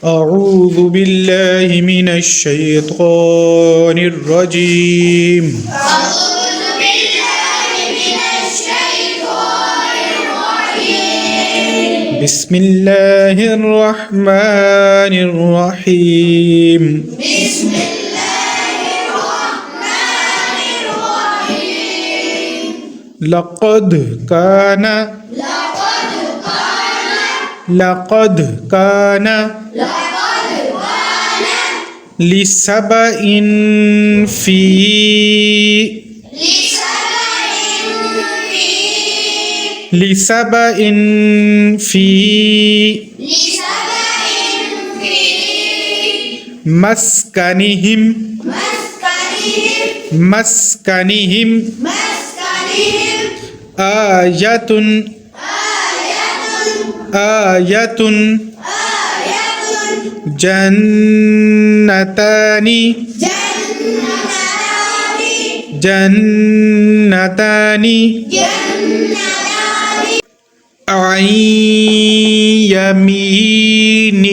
أعوذ بالله من الشيطان الرجيم. أعوذ بالله من الشيطان الرجيم. بسم الله الرحمن الرحيم. بسم الله الرحمن الرحيم. لقد كان لسبإ في مسكنهم آية جنتان عن يمين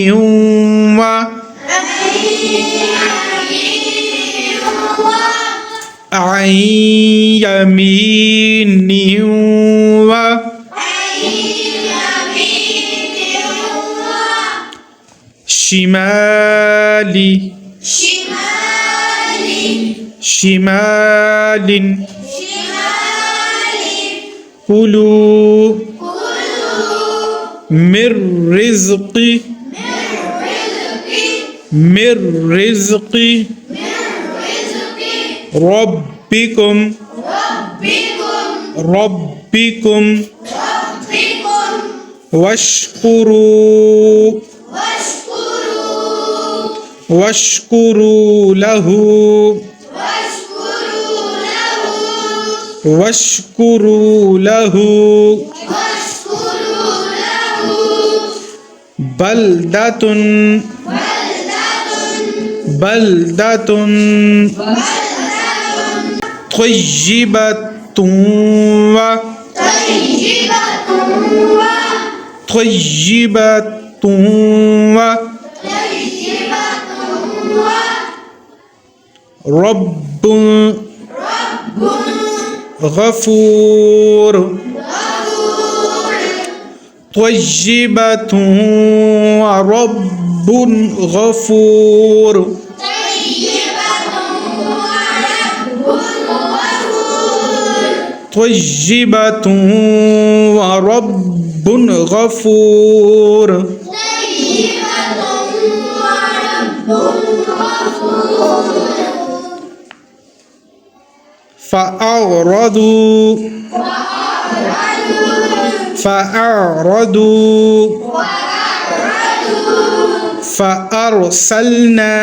شمال كلوا من رزق ربكم واشكروا له بلدة طيبة رب غفور طيبة ورب غفور طيبة ورب غفور فأرسلنا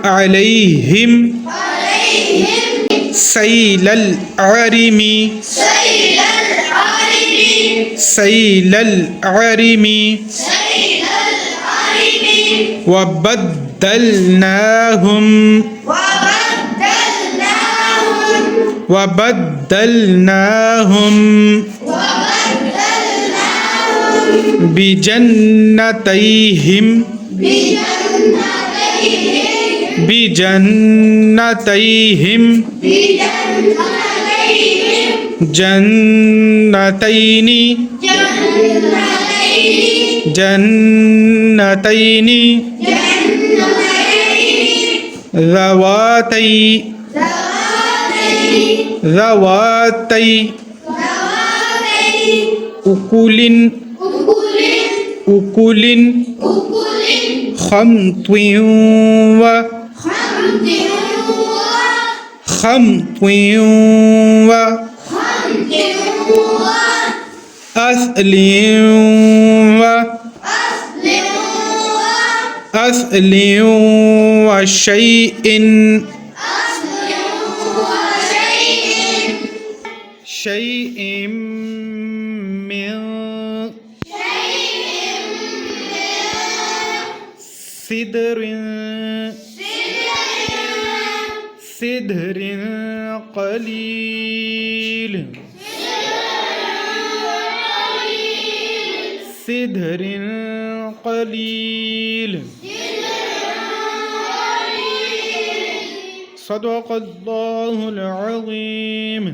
عليهم سيل العرم وبدلناهم بجنتيهم جنتين ذواتي أكل خمط وأثل وشيء من سدر قليل سدر قليل صدق الله العظيم.